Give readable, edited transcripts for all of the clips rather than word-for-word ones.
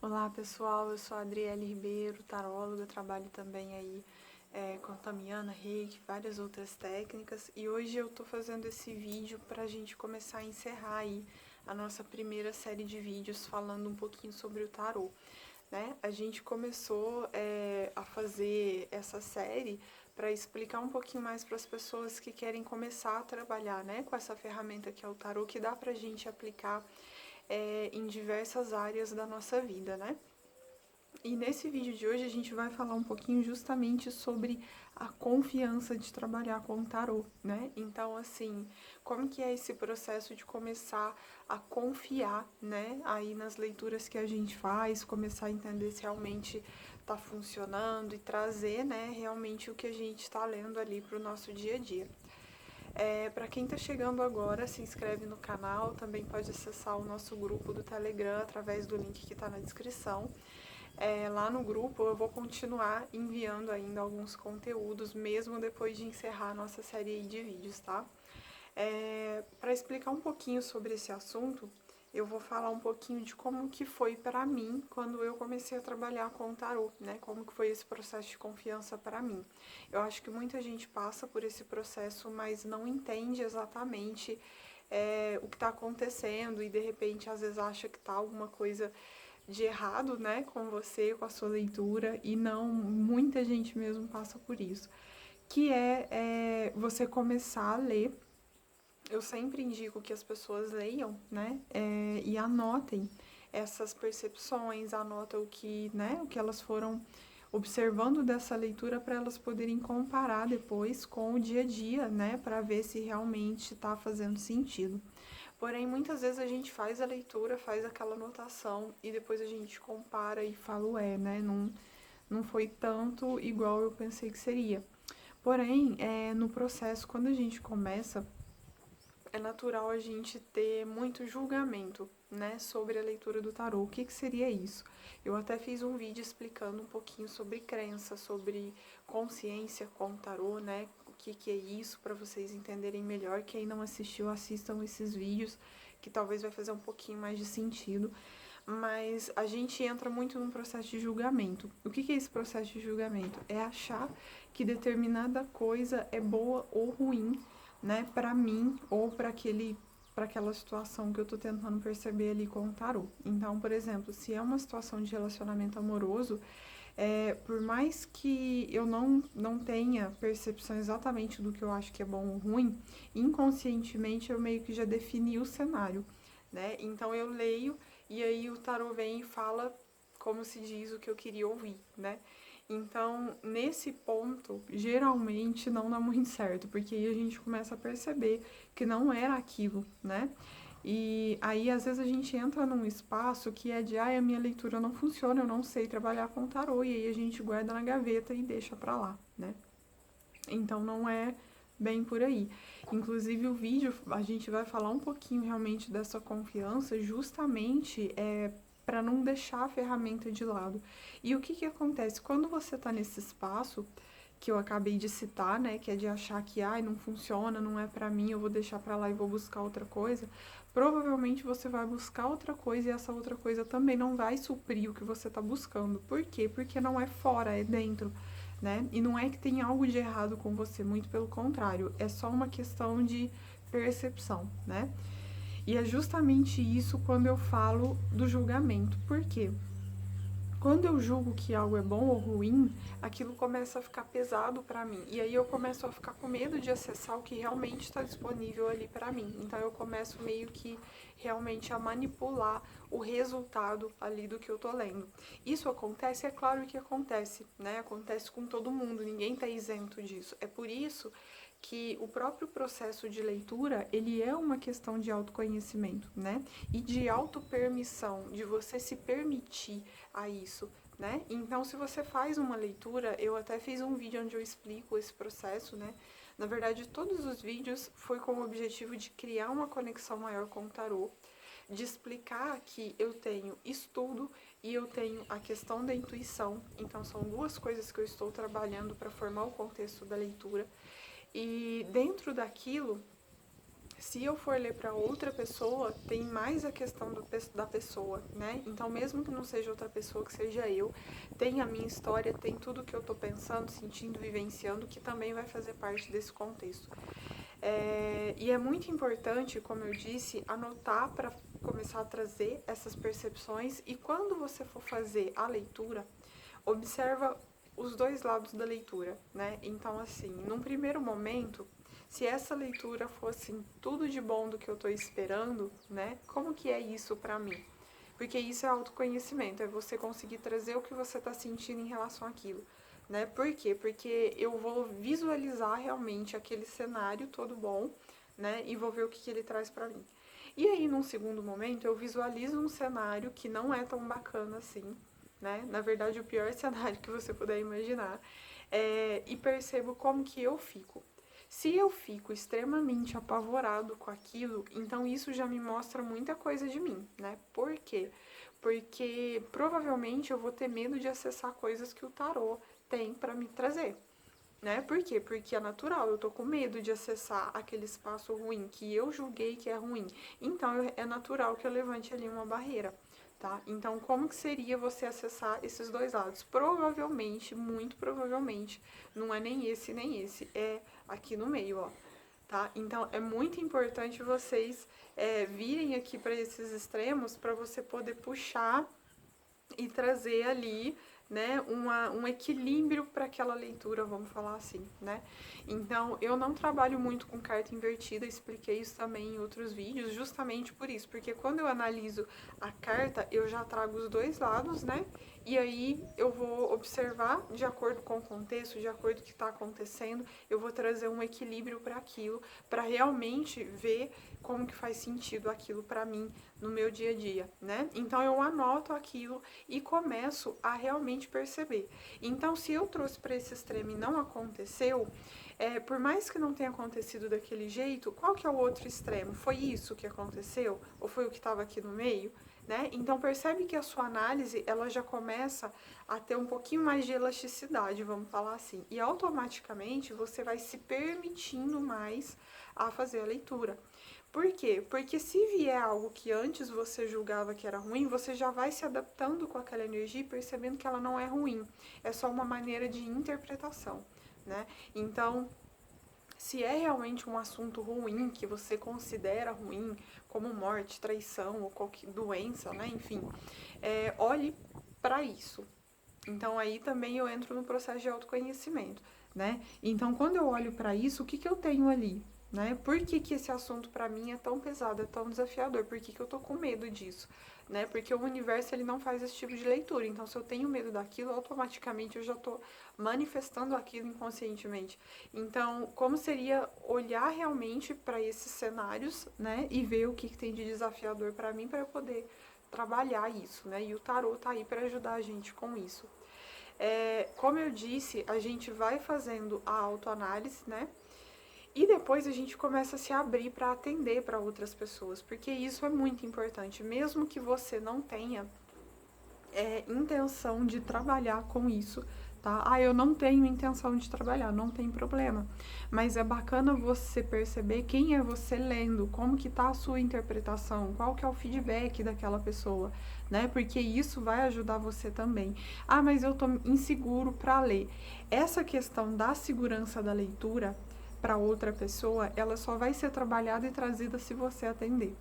Olá pessoal, eu sou a Adriele Ribeiro, taróloga, trabalho também aí com Tamiana, Reiki, várias outras técnicas e hoje eu tô fazendo esse vídeo para a gente começar a encerrar aí a nossa primeira série de vídeos falando um pouquinho sobre o tarô, né? A gente começou a fazer essa série para explicar um pouquinho mais para as pessoas que querem começar a trabalhar, né, com essa ferramenta que é o tarô, que dá pra gente aplicar em diversas áreas da nossa vida, né? E nesse vídeo de hoje a gente vai falar um pouquinho justamente sobre a confiança de trabalhar com o tarô, né? Então, assim, como que é esse processo de começar a confiar, né? Aí nas leituras que a gente faz, começar a entender se realmente está funcionando e trazer, né, realmente o que a gente está lendo ali para o nosso dia a dia. Para quem está chegando agora, se inscreve no canal, também pode acessar o nosso grupo do Telegram através do link que está na descrição. Lá no grupo eu vou continuar enviando ainda alguns conteúdos, mesmo depois de encerrar a nossa série de vídeos, tá? Para explicar um pouquinho sobre esse assunto, eu vou falar um pouquinho de como que foi para mim quando eu comecei a trabalhar com o tarô, né? Como que foi esse processo de confiança para mim. Eu acho que muita gente passa por esse processo, mas não entende exatamente o que está acontecendo e de repente às vezes acha que tá alguma coisa de errado, né, com você, com a sua leitura, e não, muita gente mesmo passa por isso, que você começar a ler. Eu sempre indico que as pessoas leiam, né, e anotem essas percepções, anotam o que, né, o que elas foram observando dessa leitura para elas poderem comparar depois com o dia a dia, né, para ver se realmente está fazendo sentido. Porém, muitas vezes a gente faz a leitura, faz aquela anotação e depois a gente compara e fala, né, não foi tanto igual eu pensei que seria. Porém, no processo, quando a gente começa, é natural a gente ter muito julgamento, né, sobre a leitura do tarô. O que, que seria isso? Eu até fiz um vídeo explicando um pouquinho sobre crença, sobre consciência com o tarô, né, o que, que é isso, para vocês entenderem melhor. Quem não assistiu, assistam esses vídeos, que talvez vai fazer um pouquinho mais de sentido. Mas a gente entra muito num processo de julgamento. O que, que é esse processo de julgamento? É achar que determinada coisa é boa ou ruim, né, para mim ou para aquela situação que eu tô tentando perceber ali com o tarô. Então, por exemplo, se é uma situação de relacionamento amoroso, por mais que eu não tenha percepção exatamente do que eu acho que é bom ou ruim, inconscientemente eu meio que já defini o cenário, né? Então eu leio e aí o tarô vem e fala, como se diz, o que eu queria ouvir, né? Então, nesse ponto, geralmente não dá muito certo, porque aí a gente começa a perceber que não era aquilo, né? E aí, às vezes, a gente entra num espaço que é de, a minha leitura não funciona, eu não sei trabalhar com tarô, e aí a gente guarda na gaveta e deixa pra lá, né? Então, não é bem por aí. Inclusive, o vídeo, a gente vai falar um pouquinho realmente dessa confiança, justamente para não deixar a ferramenta de lado. E o que, que acontece? Quando você está nesse espaço que eu acabei de citar, né, que é de achar que não funciona, não é para mim, eu vou deixar para lá e vou buscar outra coisa, provavelmente você vai buscar outra coisa e essa outra coisa também não vai suprir o que você está buscando. Por quê? Porque não é fora, é dentro, né? E não é que tem algo de errado com você, muito pelo contrário, é só uma questão de percepção, né? E é justamente isso quando eu falo do julgamento. Por quê? Quando eu julgo que algo é bom ou ruim, aquilo começa a ficar pesado para mim. E aí eu começo a ficar com medo de acessar o que realmente está disponível ali para mim. Então eu começo meio que realmente a manipular o resultado ali do que eu tô lendo. Isso acontece, é claro que acontece, né? Acontece com todo mundo, ninguém está isento disso. É por isso que o próprio processo de leitura, ele é uma questão de autoconhecimento, né? E de autopermissão, de você se permitir a isso, né? Então, se você faz uma leitura, eu até fiz um vídeo onde eu explico esse processo, né? Na verdade, todos os vídeos foi com o objetivo de criar uma conexão maior com o tarô, de explicar que eu tenho estudo e eu tenho a questão da intuição. Então, são duas coisas que eu estou trabalhando para formar o contexto da leitura. E dentro daquilo, Se eu for ler para outra pessoa, tem mais a questão da pessoa, né? Então, mesmo que não seja outra pessoa, que seja eu, tem a minha história, tem tudo que eu tô pensando, sentindo, vivenciando, que também vai fazer parte desse contexto. E é muito importante, como eu disse, anotar para começar a trazer essas percepções, e quando você for fazer a leitura, observa os dois lados da leitura, né? Então, assim, num primeiro momento, se essa leitura fosse tudo de bom do que eu estou esperando, né? Como que é isso para mim? Porque isso é autoconhecimento, é você conseguir trazer o que você está sentindo em relação àquilo, né? Por quê? Porque eu vou visualizar realmente aquele cenário todo bom, né? E vou ver o que ele traz para mim. E aí, num segundo momento, eu visualizo um cenário que não é tão bacana assim, né? Na verdade, o pior cenário que você puder imaginar, e percebo como que eu fico. Se eu fico extremamente apavorado com aquilo, então isso já me mostra muita coisa de mim, né? Por quê? Porque provavelmente eu vou ter medo de acessar coisas que o tarô tem para me trazer, né? Por quê? Porque é natural, eu tô com medo de acessar aquele espaço ruim que eu julguei que é ruim. Então é natural que eu levante ali uma barreira, tá? Então como que seria você acessar esses dois lados? Provavelmente, muito provavelmente, não é nem esse, é aqui no meio, ó. Tá? Então é muito importante vocês virem aqui para esses extremos para você poder puxar e trazer ali, né, um equilíbrio para aquela leitura, vamos falar assim, né? Então, eu não trabalho muito com carta invertida, expliquei isso também em outros vídeos, justamente por isso, porque quando eu analiso a carta, eu já trago os dois lados, né? E aí eu vou observar de acordo com o contexto, de acordo com o que está acontecendo, eu vou trazer um equilíbrio para aquilo, para realmente ver como que faz sentido aquilo para mim no meu dia a dia, né? Então eu anoto aquilo e começo a realmente perceber. Então, se eu trouxe para esse extremo e não aconteceu, por mais que não tenha acontecido daquele jeito, qual que é o outro extremo? Foi isso que aconteceu? Ou foi o que estava aqui no meio? Né? Então percebe que a sua análise ela já começa a ter um pouquinho mais de elasticidade, vamos falar assim, e automaticamente você vai se permitindo mais a fazer a leitura. Por quê? Porque se vier algo que antes você julgava que era ruim, você já vai se adaptando com aquela energia e percebendo que ela não é ruim, é só uma maneira de interpretação, né? Então, se é realmente um assunto ruim, que você considera ruim, como morte, traição ou qualquer doença, né? Enfim, olhe para isso. Então, aí também eu entro no processo de autoconhecimento, né? Então, quando eu olho para isso, o que, que eu tenho ali? Né? Por que, que esse assunto para mim é tão pesado, é tão desafiador? Por que, que eu tô com medo disso? Né? Porque o universo ele não faz esse tipo de leitura. Então, se eu tenho medo daquilo, automaticamente eu já tô manifestando aquilo inconscientemente. Então, como seria olhar realmente para esses cenários, né? E ver o que, que tem de desafiador para mim para eu poder trabalhar isso, né? E o tarô tá aí para ajudar a gente com isso. Como eu disse, a gente vai fazendo a autoanálise, né? E depois a gente começa a se abrir para atender para outras pessoas, porque isso é muito importante. Mesmo que você não tenha intenção de trabalhar com isso, tá? Ah, eu não tenho intenção de trabalhar, não tem problema. Mas é bacana você perceber quem é você lendo, como que tá a sua interpretação, qual que é o feedback daquela pessoa, né? Porque isso vai ajudar você também. Ah, mas eu tô inseguro para ler. Essa questão da segurança da leitura para outra pessoa, ela só vai ser trabalhada e trazida se você atender.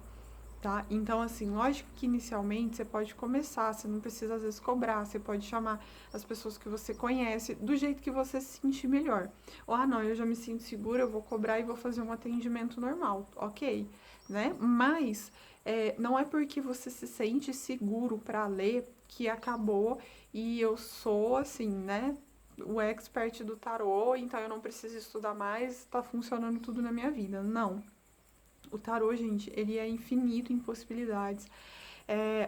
Tá? Então, assim, lógico que inicialmente você pode começar, você não precisa às vezes cobrar, você pode chamar as pessoas que você conhece do jeito que você se sentir melhor. Ou, não, eu já me sinto segura, eu vou cobrar e vou fazer um atendimento normal, ok, né? Mas não é porque você se sente seguro para ler que acabou e eu sou, assim, né, o expert do tarô, então eu não preciso estudar mais, tá funcionando tudo na minha vida. Não. O tarô, gente, ele é infinito em possibilidades.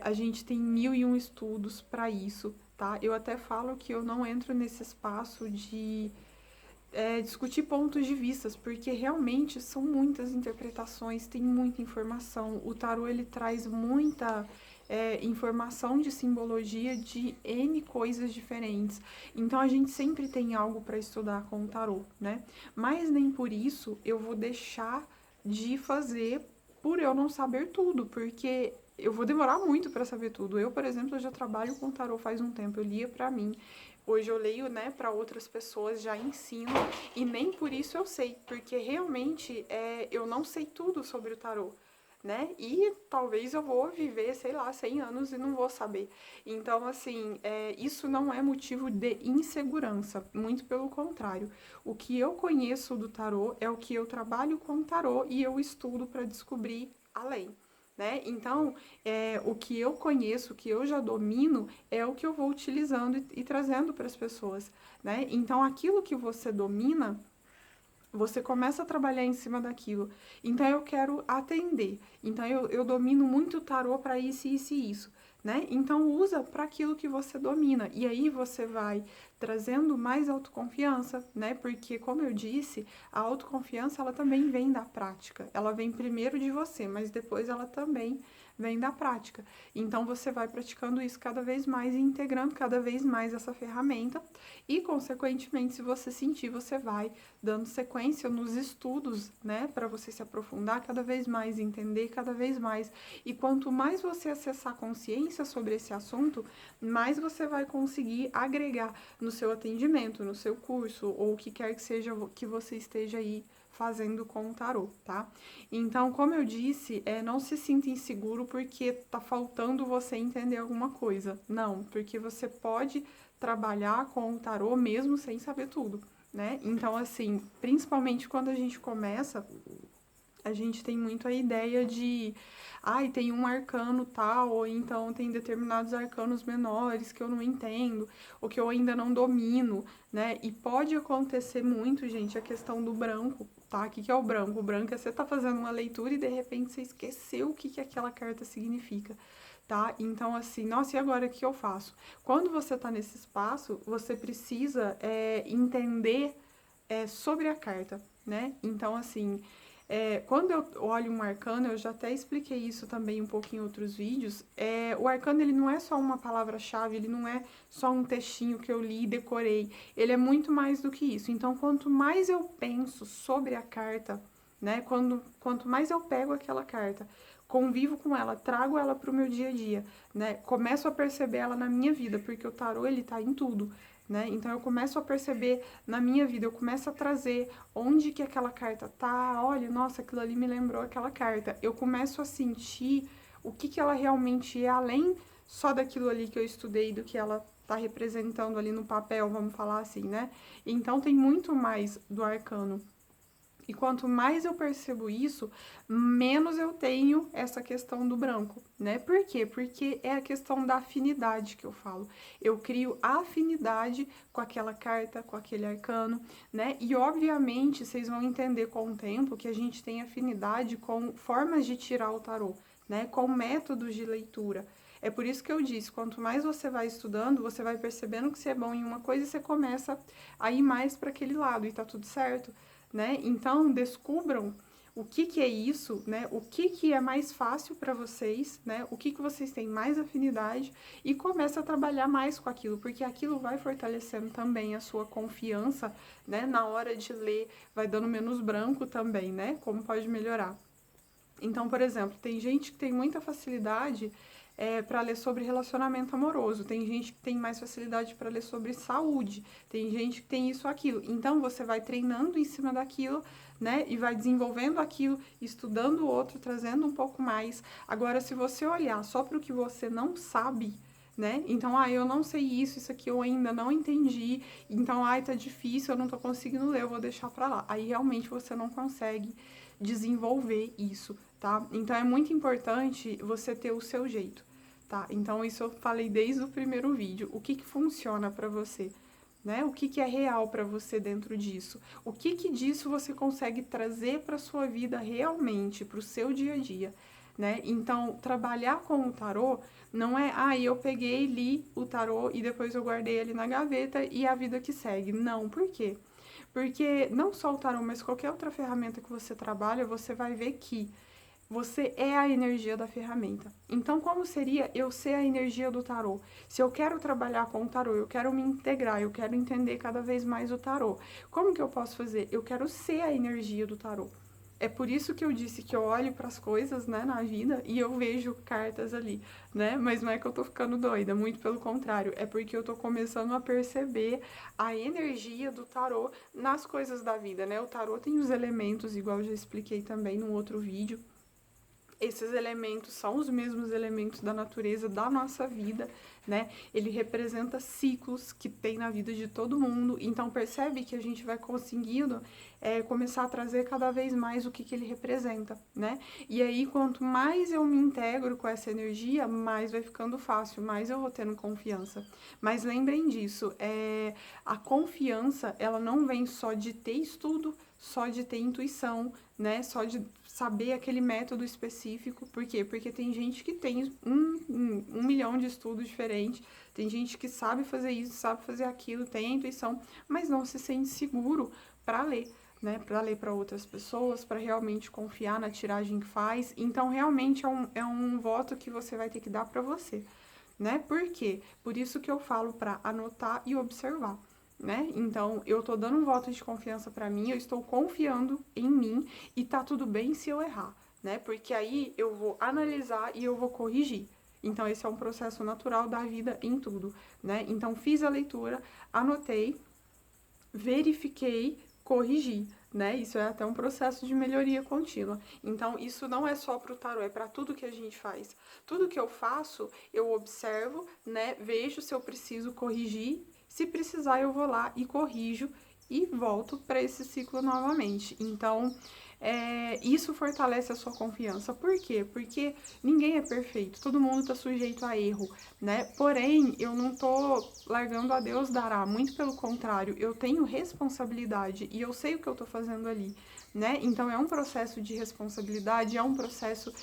A gente tem 1001 estudos para isso, tá? Eu até falo que eu não entro nesse espaço de discutir pontos de vistas, porque realmente são muitas interpretações, tem muita informação. O tarô, ele traz muita informação de simbologia de N coisas diferentes. Então, a gente sempre tem algo para estudar com o tarô, né? Mas nem por isso eu vou deixar de fazer por eu não saber tudo, porque eu vou demorar muito para saber tudo. Eu, por exemplo, eu já trabalho com tarô faz um tempo, eu lia para mim. Hoje eu leio, né, para outras pessoas, já ensino, e nem por isso eu sei, porque realmente eu não sei tudo sobre o tarô, né? E talvez eu vou viver, sei lá, 100 anos e não vou saber. Então, assim, isso não é motivo de insegurança, muito pelo contrário. O que eu conheço do tarô é o que eu trabalho com o tarô e eu estudo para descobrir além. Né? Então, o que eu conheço, o que eu já domino, é o que eu vou utilizando e trazendo para as pessoas. Né? Então, aquilo que você domina, você começa a trabalhar em cima daquilo. Então, eu quero atender. Então, eu domino muito o tarô para isso, isso e isso. Né? Então, usa para aquilo que você domina. E aí, você vai trazendo mais autoconfiança, né? Porque, como eu disse, a autoconfiança, ela também vem da prática. Ela vem primeiro de você, mas depois ela também vem da prática. Então, você vai praticando isso cada vez mais e integrando cada vez mais essa ferramenta. E, consequentemente, se você sentir, você vai dando sequência nos estudos, né, para você se aprofundar cada vez mais, entender cada vez mais. E quanto mais você acessar consciência sobre esse assunto, mais você vai conseguir agregar no seu atendimento, no seu curso, ou o que quer que seja que você esteja aí fazendo com o tarô, tá? Então, como eu disse, não se sinta inseguro porque tá faltando você entender alguma coisa. Não, porque você pode trabalhar com o tarô mesmo sem saber tudo, né? Então, assim, principalmente quando a gente começa, a gente tem muito a ideia de, ai, tem um arcano tal, ou então tem determinados arcanos menores que eu não entendo, ou que eu ainda não domino, né? E pode acontecer muito, gente, a questão do branco, tá? O que é o branco? O branco é você tá fazendo uma leitura e de repente você esqueceu o que aquela carta significa. Tá? Então, assim, nossa, e agora o que eu faço? Quando você tá nesse espaço, você precisa entender sobre a carta, né? Então, assim, quando eu olho um arcano, eu já até expliquei isso também um pouco em outros vídeos, o arcano ele não é só uma palavra-chave, ele não é só um textinho que eu li e decorei, ele é muito mais do que isso. Então, quanto mais eu penso sobre a carta, né? Quanto mais eu pego aquela carta, convivo com ela, trago ela para o meu dia a dia, né? Começo a perceber ela na minha vida, porque o tarô ele tá em tudo. Né? Então eu começo a perceber na minha vida, eu começo a trazer onde que aquela carta tá, olha, nossa, aquilo ali me lembrou aquela carta. Eu começo a sentir o que ela realmente é, além só daquilo ali que eu estudei, do que ela tá representando ali no papel, vamos falar assim, né? Então tem muito mais do arcano. E quanto mais eu percebo isso, menos eu tenho essa questão do branco, né? Por quê? Porque é a questão da afinidade que eu falo. Eu crio afinidade com aquela carta, com aquele arcano, né? E obviamente vocês vão entender com o tempo que a gente tem afinidade com formas de tirar o tarô, né? Com métodos de leitura. É por isso que eu disse, quanto mais você vai estudando, você vai percebendo que você é bom em uma coisa e você começa a ir mais para aquele lado e tá tudo certo. Né? Então, descubram o que é isso, né? O que é mais fácil para vocês, né? O que vocês têm mais afinidade e comece a trabalhar mais com aquilo, porque aquilo vai fortalecendo também a sua confiança, né? Na hora de ler, vai dando menos branco também, né? Como pode melhorar. Então, por exemplo, tem gente que tem muita facilidade para ler sobre relacionamento amoroso, tem gente que tem mais facilidade para ler sobre saúde, tem gente que tem isso, aquilo. Então, você vai treinando em cima daquilo, né? E vai desenvolvendo aquilo, estudando o outro, trazendo um pouco mais. Agora, se você olhar só para o que você não sabe, né? Então, eu não sei isso aqui eu ainda não entendi, então, tá difícil, eu não tô conseguindo ler, eu vou deixar para lá. Aí, realmente, você não consegue desenvolver isso, tá? Então, é muito importante você ter o seu jeito, tá? Então, isso eu falei desde o primeiro vídeo. O que funciona para você, né? O que é real para você dentro disso? O que disso você consegue trazer para sua vida realmente, para o seu dia a dia, né? Então, trabalhar com o tarô não é, eu peguei, li o tarô e depois eu guardei ele na gaveta e a vida que segue. Não, por quê? Porque não só o tarô, mas qualquer outra ferramenta que você trabalha, você vai ver que você é a energia da ferramenta. Então, como seria eu ser a energia do tarô? Se eu quero trabalhar com o tarô, eu quero me integrar, eu quero entender cada vez mais o tarô. Como que eu posso fazer? Eu quero ser a energia do tarô. É por isso que eu disse que eu olho para as coisas, né, na vida e eu vejo cartas ali, né? Mas não é que eu tô ficando doida, muito pelo contrário. É porque eu tô começando a perceber a energia do tarô nas coisas da vida, né? O tarô tem os elementos, igual eu já expliquei também num outro vídeo. Esses elementos são os mesmos elementos da natureza da nossa vida, né? Ele representa ciclos que tem na vida de todo mundo. Então, percebe que a gente vai conseguindo começar a trazer cada vez mais o que ele representa, né? E aí, quanto mais eu me integro com essa energia, mais vai ficando fácil, mais eu vou tendo confiança. Mas lembrem disso, a confiança, ela não vem só de ter estudo, só de ter intuição, né? Só de saber aquele método específico. Por quê? Porque tem gente que tem um milhão de estudos diferentes, tem gente que sabe fazer isso, sabe fazer aquilo, tem a intuição, mas não se sente seguro para ler, né? Para ler para outras pessoas, para realmente confiar na tiragem que faz. Então, realmente é um voto que você vai ter que dar para você, né? Por quê? Por isso que eu falo para anotar e observar. Né? Então, eu tô dando um voto de confiança para mim, eu estou confiando em mim e tá tudo bem se eu errar, né? Porque aí eu vou analisar e eu vou corrigir. Então, esse é um processo natural da vida em tudo, né? Então, fiz a leitura, anotei, verifiquei, corrigi, né? Isso é até um processo de melhoria contínua. Então, isso não é só para o tarô, é para tudo que a gente faz. Tudo que eu faço, eu observo, né? Vejo se eu preciso corrigir. Se precisar, eu vou lá e corrijo e volto para esse ciclo novamente. Então, isso fortalece a sua confiança. Por quê? Porque ninguém é perfeito, todo mundo está sujeito a erro, né? Porém, eu não tô largando a Deus dará, muito pelo contrário, eu tenho responsabilidade e eu sei o que eu tô fazendo ali, né? Então, é um processo de responsabilidade, é um processo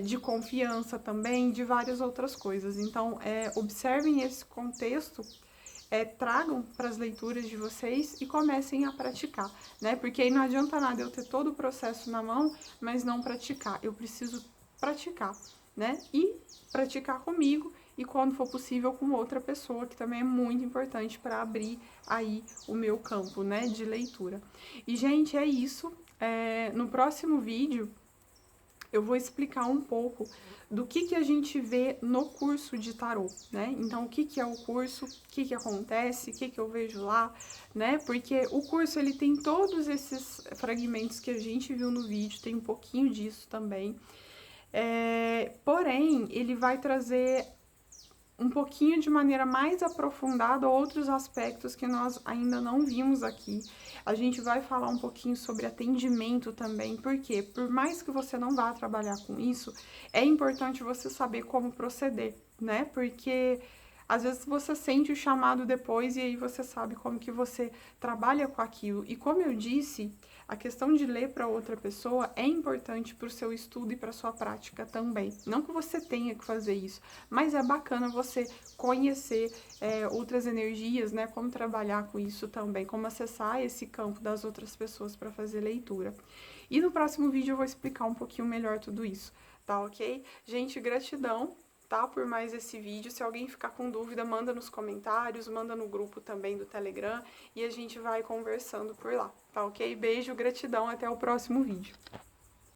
de confiança também, de várias outras coisas. Então, observem esse contexto, tragam para as leituras de vocês e comecem a praticar, né? Porque aí não adianta nada eu ter todo o processo na mão, mas não praticar. Eu preciso praticar, né? E praticar comigo e, quando for possível, com outra pessoa, que também é muito importante para abrir aí o meu campo, né, de leitura. E, gente, é isso. No próximo vídeo, eu vou explicar um pouco do que a gente vê no curso de tarô, né? Então, o que é o curso, o que acontece, o que eu vejo lá, né? Porque o curso, ele tem todos esses fragmentos que a gente viu no vídeo, tem um pouquinho disso também. Porém, ele vai trazer um pouquinho de maneira mais aprofundada outros aspectos que nós ainda não vimos aqui. A gente vai falar um pouquinho sobre atendimento também, porque por mais que você não vá trabalhar com isso, é importante você saber como proceder, né? Porque às vezes você sente o chamado depois e aí você sabe como que você trabalha com aquilo. E como eu disse, a questão de ler para outra pessoa é importante para o seu estudo e para a sua prática também. Não que você tenha que fazer isso, mas é bacana você conhecer outras energias, né? Como trabalhar com isso também, como acessar esse campo das outras pessoas para fazer leitura. E no próximo vídeo eu vou explicar um pouquinho melhor tudo isso, tá ok? Gente, gratidão, tá, por mais esse vídeo. Se alguém ficar com dúvida, manda nos comentários, manda no grupo também do Telegram e a gente vai conversando por lá, tá ok? Beijo, gratidão, até o próximo vídeo.